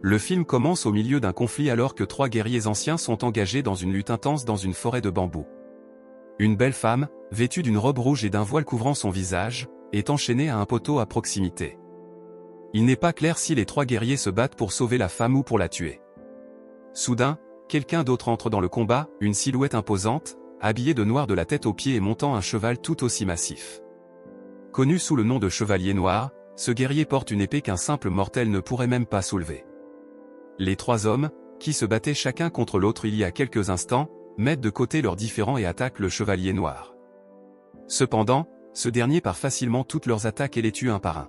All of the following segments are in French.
Le film commence au milieu d'un conflit alors que 3 guerriers anciens sont engagés dans une lutte intense dans une forêt de bambous. Une belle femme, vêtue d'une robe rouge et d'un voile couvrant son visage, est enchaînée à un poteau à proximité. Il n'est pas clair si les 3 guerriers se battent pour sauver la femme ou pour la tuer. Soudain, quelqu'un d'autre entre dans le combat, une silhouette imposante, habillée de noir de la tête aux pieds et montant un cheval tout aussi massif. Connu sous le nom de Chevalier Noir, ce guerrier porte une épée qu'un simple mortel ne pourrait même pas soulever. Les 3 hommes, qui se battaient chacun contre l'autre il y a quelques instants, mettent de côté leurs différends et attaquent le Chevalier Noir. Cependant, ce dernier part facilement toutes leurs attaques et les tue un par un.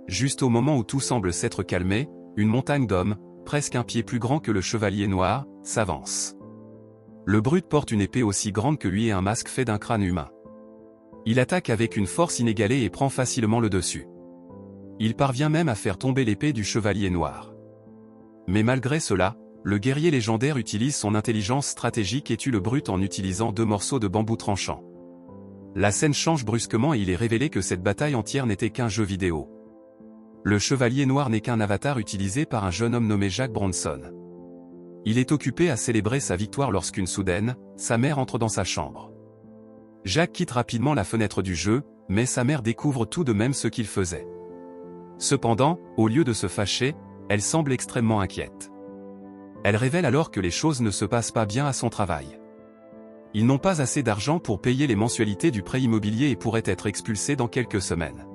Juste au moment où tout semble s'être calmé, une montagne d'hommes, presque un pied plus grand que le Chevalier Noir, s'avance. Le brute porte une épée aussi grande que lui et un masque fait d'un crâne humain. Il attaque avec une force inégalée et prend facilement le dessus. Il parvient même à faire tomber l'épée du Chevalier Noir. Mais malgré cela, le guerrier légendaire utilise son intelligence stratégique et tue le brute en utilisant 2 morceaux de bambou tranchants. La scène change brusquement et il est révélé que cette bataille entière n'était qu'un jeu vidéo. Le Chevalier Noir n'est qu'un avatar utilisé par un jeune homme nommé Jack Bronson. Il est occupé à célébrer sa victoire lorsqu'une soudaine, sa mère entre dans sa chambre. Jack quitte rapidement la fenêtre du jeu, mais sa mère découvre tout de même ce qu'il faisait. Cependant, au lieu de se fâcher, elle semble extrêmement inquiète. Elle révèle alors que les choses ne se passent pas bien à son travail. Ils n'ont pas assez d'argent pour payer les mensualités du prêt immobilier et pourraient être expulsés dans quelques semaines.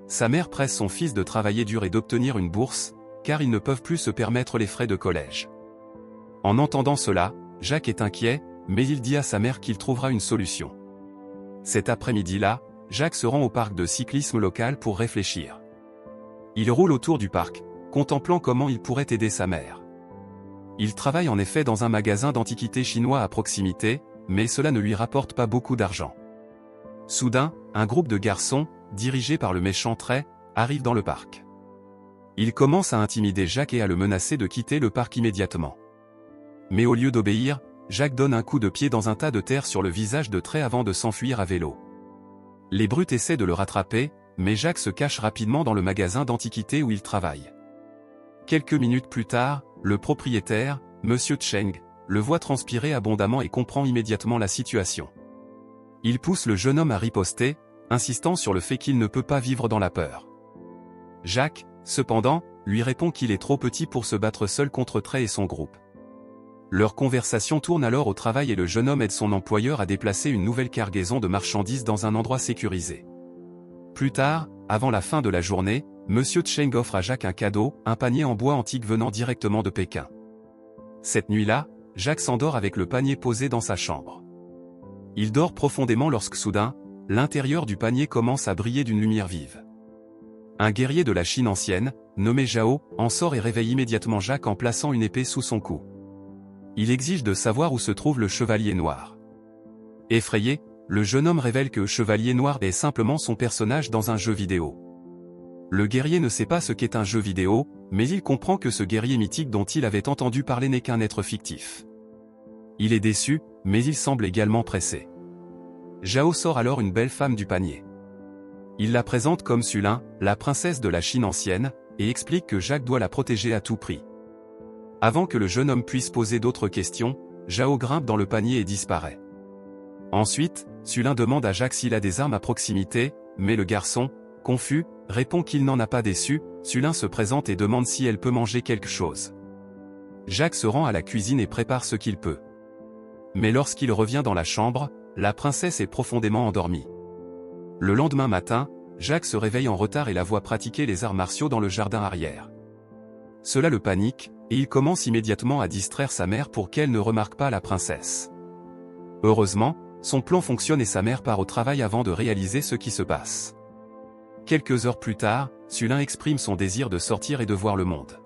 Sa mère presse son fils de travailler dur et d'obtenir une bourse, car ils ne peuvent plus se permettre les frais de collège. En entendant cela, Jack est inquiet, mais il dit à sa mère qu'il trouvera une solution. Cet après-midi-là, Jack se rend au parc de cyclisme local pour réfléchir. Il roule autour du parc, contemplant comment il pourrait aider sa mère. Il travaille en effet dans un magasin d'antiquités chinois à proximité, mais cela ne lui rapporte pas beaucoup d'argent. Soudain, un groupe de garçons, dirigé par le méchant Trey, arrive dans le parc. Il commence à intimider Jack et à le menacer de quitter le parc immédiatement. Mais au lieu d'obéir, Jack donne un coup de pied dans un tas de terre sur le visage de Trey avant de s'enfuir à vélo. Les brutes essaient de le rattraper, mais Jack se cache rapidement dans le magasin d'antiquités où il travaille. Quelques minutes plus tard, le propriétaire, Monsieur Cheng, le voit transpirer abondamment et comprend immédiatement la situation. Il pousse le jeune homme à riposter, insistant sur le fait qu'il ne peut pas vivre dans la peur. Jack, cependant, lui répond qu'il est trop petit pour se battre seul contre Trey et son groupe. Leur conversation tourne alors au travail et le jeune homme aide son employeur à déplacer une nouvelle cargaison de marchandises dans un endroit sécurisé. Plus tard, avant la fin de la journée, Monsieur Cheng offre à Jack un cadeau, un panier en bois antique venant directement de Pékin. Cette nuit-là, Jack s'endort avec le panier posé dans sa chambre. Il dort profondément lorsque soudain, l'intérieur du panier commence à briller d'une lumière vive. Un guerrier de la Chine ancienne, nommé Zhao, en sort et réveille immédiatement Jack en plaçant une épée sous son cou. Il exige de savoir où se trouve le Chevalier Noir. Effrayé, le jeune homme révèle que Chevalier Noir est simplement son personnage dans un jeu vidéo. Le guerrier ne sait pas ce qu'est un jeu vidéo, mais il comprend que ce guerrier mythique dont il avait entendu parler n'est qu'un être fictif. Il est déçu, mais il semble également pressé. Zhao sort alors une belle femme du panier. Il la présente comme Sulin, la princesse de la Chine ancienne, et explique que Jack doit la protéger à tout prix. Avant que le jeune homme puisse poser d'autres questions, Zhao grimpe dans le panier et disparaît. Ensuite, Sulin demande à Jack s'il a des armes à proximité, mais le garçon, confus, répond qu'il n'en a pas déçu. Sulin se présente et demande si elle peut manger quelque chose. Jack se rend à la cuisine et prépare ce qu'il peut. Mais lorsqu'il revient dans la chambre, la princesse est profondément endormie. Le lendemain matin, Jack se réveille en retard et la voit pratiquer les arts martiaux dans le jardin arrière. Cela le panique, et il commence immédiatement à distraire sa mère pour qu'elle ne remarque pas la princesse. Heureusement, son plan fonctionne et sa mère part au travail avant de réaliser ce qui se passe. Quelques heures plus tard, Sulin exprime son désir de sortir et de voir le monde.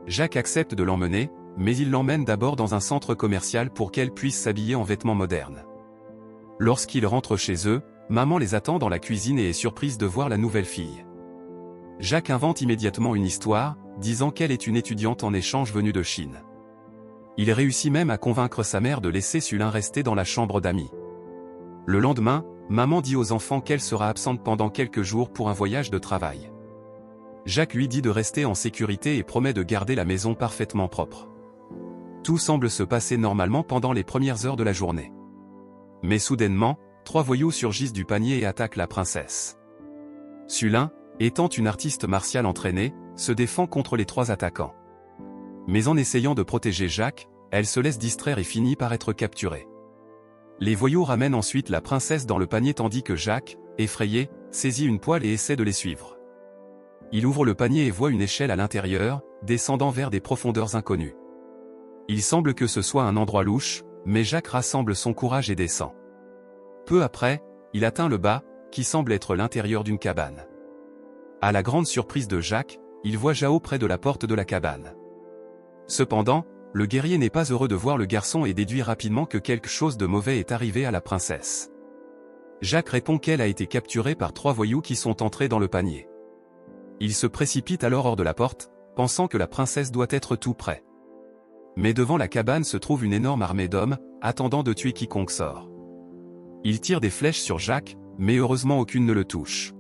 Jack accepte de l'emmener, mais il l'emmène d'abord dans un centre commercial pour qu'elle puisse s'habiller en vêtements modernes. Lorsqu'ils rentrent chez eux, maman les attend dans la cuisine et est surprise de voir la nouvelle fille. Jack invente immédiatement une histoire, disant qu'elle est une étudiante en échange venue de Chine. Il réussit même à convaincre sa mère de laisser Sulin rester dans la chambre d'amis. Le lendemain, maman dit aux enfants qu'elle sera absente pendant quelques jours pour un voyage de travail. Jacques lui dit de rester en sécurité et promet de garder la maison parfaitement propre. Tout semble se passer normalement pendant les premières heures de la journée. Mais soudainement, 3 voyous surgissent du panier et attaquent la princesse. Sulin, étant une artiste martiale entraînée, se défend contre les 3 attaquants. Mais en essayant de protéger Jacques, elle se laisse distraire et finit par être capturée. Les voyous ramènent ensuite la princesse dans le panier tandis que Jacques, effrayé, saisit une poêle et essaie de les suivre. Il ouvre le panier et voit une échelle à l'intérieur, descendant vers des profondeurs inconnues. Il semble que ce soit un endroit louche, mais Jacques rassemble son courage et descend. Peu après, il atteint le bas, qui semble être l'intérieur d'une cabane. À la grande surprise de Jacques, il voit Jao près de la porte de la cabane. Cependant, le guerrier n'est pas heureux de voir le garçon et déduit rapidement que quelque chose de mauvais est arrivé à la princesse. Jacques répond qu'elle a été capturée par 3 voyous qui sont entrés dans le panier. Il se précipite alors hors de la porte, pensant que la princesse doit être tout près. Mais devant la cabane se trouve une énorme armée d'hommes, attendant de tuer quiconque sort. Il tire des flèches sur Jacques, mais heureusement aucune ne le touche.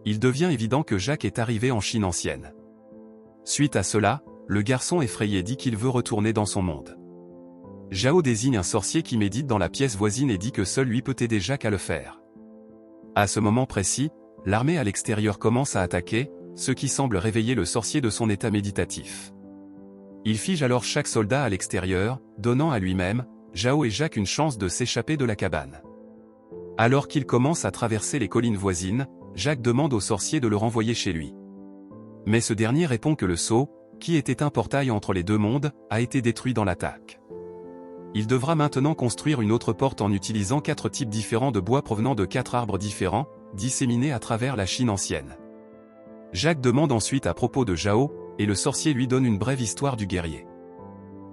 Il devient évident que Jacques est arrivé en Chine ancienne. Suite à cela, le garçon effrayé dit qu'il veut retourner dans son monde. Jao désigne un sorcier qui médite dans la pièce voisine et dit que seul lui peut aider Jacques à le faire. À ce moment précis, l'armée à l'extérieur commence à attaquer, ce qui semble réveiller le sorcier de son état méditatif. Il fige alors chaque soldat à l'extérieur, donnant à lui-même, Jao et Jacques une chance de s'échapper de la cabane. Alors qu'il commence à traverser les collines voisines, Jacques demande au sorcier de le renvoyer chez lui. Mais ce dernier répond que le sceau, qui était un portail entre les 2 mondes, a été détruit dans l'attaque. Il devra maintenant construire une autre porte en utilisant 4 types différents de bois provenant de 4 arbres différents, disséminés à travers la Chine ancienne. Jacques demande ensuite à propos de Jao, et le sorcier lui donne une brève histoire du guerrier.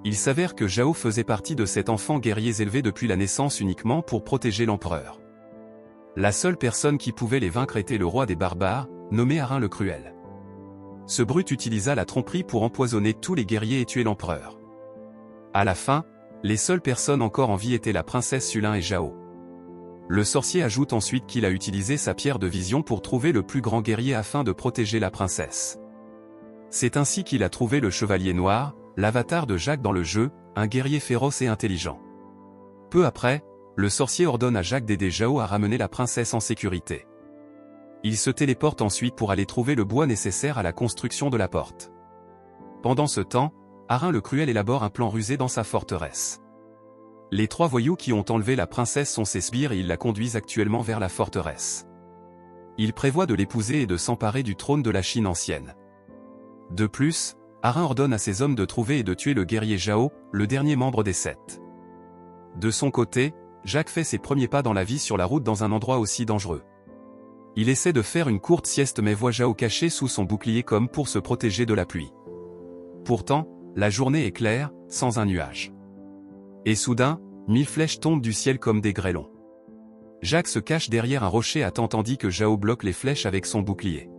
Il s'avère que Jao faisait partie de cet enfant guerrier élevé depuis la naissance uniquement pour protéger l'empereur. La seule personne qui pouvait les vaincre était le roi des barbares, nommé Arin le Cruel. Ce brute utilisa la tromperie pour empoisonner tous les guerriers et tuer l'empereur. À la fin, les seules personnes encore en vie étaient la princesse Sulin et Jao. Le sorcier ajoute ensuite qu'il a utilisé sa pierre de vision pour trouver le plus grand guerrier afin de protéger la princesse. C'est ainsi qu'il a trouvé le chevalier noir, l'avatar de Jacques dans le jeu, un guerrier féroce et intelligent. Peu après, le sorcier ordonne à Jacques d'aider Jao à ramener la princesse en sécurité. Il se téléporte ensuite pour aller trouver le bois nécessaire à la construction de la porte. Pendant ce temps, Arin le Cruel élabore un plan rusé dans sa forteresse. Les 3 voyous qui ont enlevé la princesse sont ses sbires et ils la conduisent actuellement vers la forteresse. Il prévoit de l'épouser et de s'emparer du trône de la Chine ancienne. De plus, Arin ordonne à ses hommes de trouver et de tuer le guerrier Jao, le dernier membre des 7. De son côté, Jacques fait ses premiers pas dans la vie sur la route dans un endroit aussi dangereux. Il essaie de faire une courte sieste mais voit Jao caché sous son bouclier comme pour se protéger de la pluie. Pourtant, la journée est claire, sans un nuage. Et soudain, 1000 flèches tombent du ciel comme des grêlons. Jacques se cache derrière un rocher à temps tandis que Jao bloque les flèches avec son bouclier.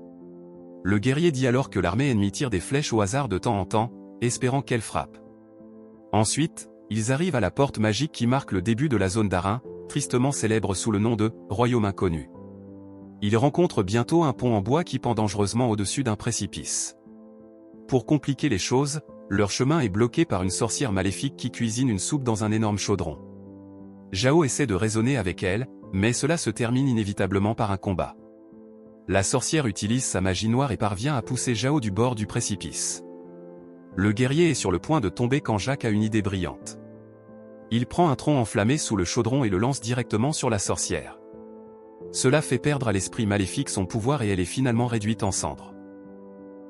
Le guerrier dit alors que l'armée ennemie tire des flèches au hasard de temps en temps, espérant qu'elles frappent. Ensuite, ils arrivent à la porte magique qui marque le début de la zone d'Arin, tristement célèbre sous le nom de « Royaume inconnu ». Ils rencontrent bientôt un pont en bois qui pend dangereusement au-dessus d'un précipice. Pour compliquer les choses, leur chemin est bloqué par une sorcière maléfique qui cuisine une soupe dans un énorme chaudron. Jao essaie de raisonner avec elle, mais cela se termine inévitablement par un combat. La sorcière utilise sa magie noire et parvient à pousser Jao du bord du précipice. Le guerrier est sur le point de tomber quand Jacques a une idée brillante. Il prend un tronc enflammé sous le chaudron et le lance directement sur la sorcière. Cela fait perdre à l'esprit maléfique son pouvoir et elle est finalement réduite en cendres.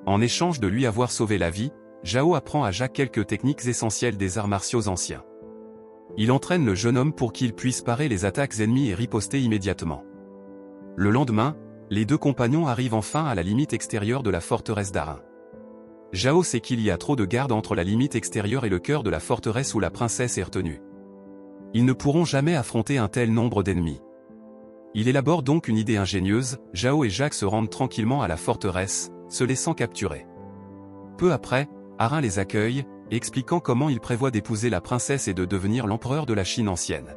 En échange de lui avoir sauvé la vie, Jao apprend à Jacques quelques techniques essentielles des arts martiaux anciens. Il entraîne le jeune homme pour qu'il puisse parer les attaques ennemies et riposter immédiatement. Le lendemain, les 2 compagnons arrivent enfin à la limite extérieure de la forteresse d'Arin. Jao sait qu'il y a trop de gardes entre la limite extérieure et le cœur de la forteresse où la princesse est retenue. Ils ne pourront jamais affronter un tel nombre d'ennemis. Il élabore donc une idée ingénieuse, Jao et Jacques se rendent tranquillement à la forteresse, se laissant capturer. Peu après, Arin les accueille, expliquant comment il prévoit d'épouser la princesse et de devenir l'empereur de la Chine ancienne.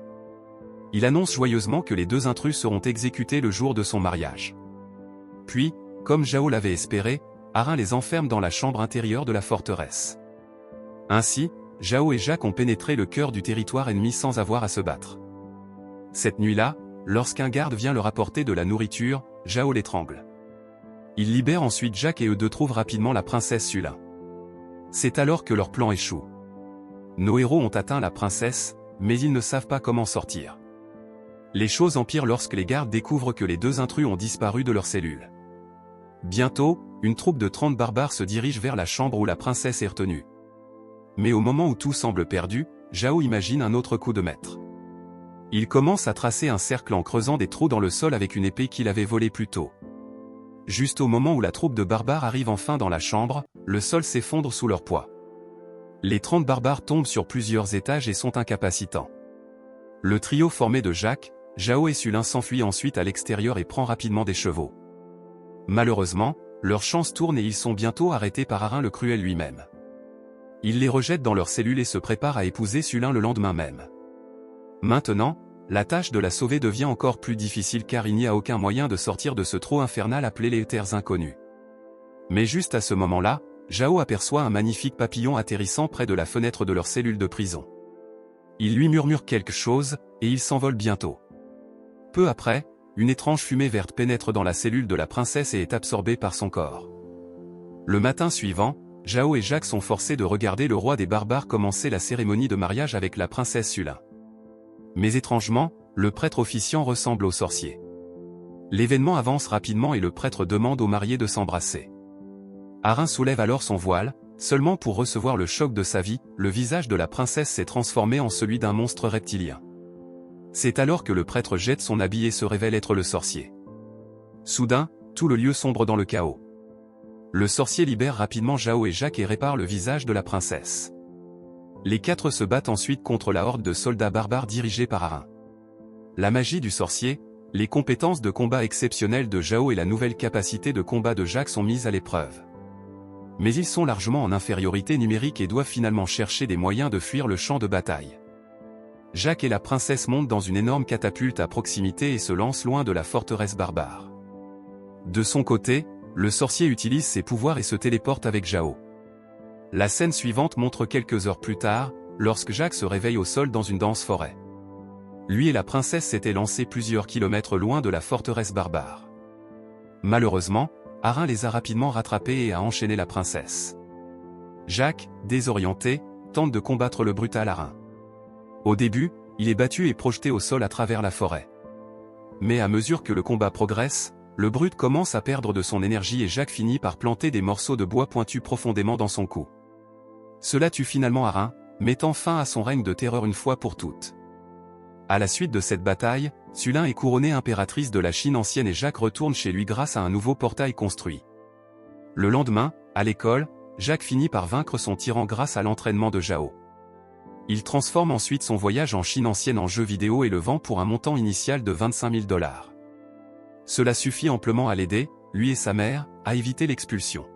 Il annonce joyeusement que les 2 intrus seront exécutés le jour de son mariage. Puis, comme Jao l'avait espéré, Arin les enferme dans la chambre intérieure de la forteresse. Ainsi, Zhao et Jacques ont pénétré le cœur du territoire ennemi sans avoir à se battre. Cette nuit-là, lorsqu'un garde vient leur apporter de la nourriture, Zhao l'étrangle. Il libère ensuite Jacques et eux deux trouvent rapidement la princesse Sulin. C'est alors que leur plan échoue. Nos héros ont atteint la princesse, mais ils ne savent pas comment sortir. Les choses empirent lorsque les gardes découvrent que les deux intrus ont disparu de leur cellule. Bientôt, une troupe de 30 barbares se dirige vers la chambre où la princesse est retenue. Mais au moment où tout semble perdu, Zhao imagine un autre coup de maître. Il commence à tracer un cercle en creusant des trous dans le sol avec une épée qu'il avait volée plus tôt. Juste au moment où la troupe de barbares arrive enfin dans la chambre, le sol s'effondre sous leur poids. Les 30 barbares tombent sur plusieurs étages et sont incapacitants. Le trio formé de Jacques, Zhao et Sulin s'enfuit ensuite à l'extérieur et prend rapidement des chevaux. Malheureusement, leur chance tourne et ils sont bientôt arrêtés par Arin le Cruel lui-même. Il les rejette dans leur cellule et se prépare à épouser Sulin le lendemain même. Maintenant, la tâche de la sauver devient encore plus difficile car il n'y a aucun moyen de sortir de ce trou infernal appelé les terres inconnues. Mais juste à ce moment-là, Zhao aperçoit un magnifique papillon atterrissant près de la fenêtre de leur cellule de prison. Il lui murmure quelque chose, et il s'envole bientôt. Peu après, une étrange fumée verte pénètre dans la cellule de la princesse et est absorbée par son corps. Le matin suivant, Zhao et Jacques sont forcés de regarder le roi des barbares commencer la cérémonie de mariage avec la princesse Sulin. Mais étrangement, le prêtre officiant ressemble au sorcier. L'événement avance rapidement et le prêtre demande aux mariés de s'embrasser. Arin soulève alors son voile, seulement pour recevoir le choc de sa vie, le visage de la princesse s'est transformé en celui d'un monstre reptilien. C'est alors que le prêtre jette son habit et se révèle être le sorcier. Soudain, tout le lieu sombre dans le chaos. Le sorcier libère rapidement Zhao et Jacques et répare le visage de la princesse. Les quatre se battent ensuite contre la horde de soldats barbares dirigés par Arin. La magie du sorcier, les compétences de combat exceptionnelles de Zhao et la nouvelle capacité de combat de Jacques sont mises à l'épreuve. Mais ils sont largement en infériorité numérique et doivent finalement chercher des moyens de fuir le champ de bataille. Jacques et la princesse montent dans une énorme catapulte à proximité et se lancent loin de la forteresse barbare. De son côté, le sorcier utilise ses pouvoirs et se téléporte avec Zhao. La scène suivante montre quelques heures plus tard, lorsque Jacques se réveille au sol dans une dense forêt. Lui et la princesse s'étaient lancés plusieurs kilomètres loin de la forteresse barbare. Malheureusement, Arin les a rapidement rattrapés et a enchaîné la princesse. Jacques, désorienté, tente de combattre le brutal Arin. Au début, il est battu et projeté au sol à travers la forêt. Mais à mesure que le combat progresse, le brute commence à perdre de son énergie et Jacques finit par planter des morceaux de bois pointus profondément dans son cou. Cela tue finalement Arin, mettant fin à son règne de terreur une fois pour toutes. À la suite de cette bataille, Sulin est couronnée impératrice de la Chine ancienne et Jacques retourne chez lui grâce à un nouveau portail construit. Le lendemain, à l'école, Jacques finit par vaincre son tyran grâce à l'entraînement de Zhao. Il transforme ensuite son voyage en Chine ancienne en jeu vidéo et le vend pour un montant initial de 25 000 $. Cela suffit amplement à l'aider, lui et sa mère, à éviter l'expulsion.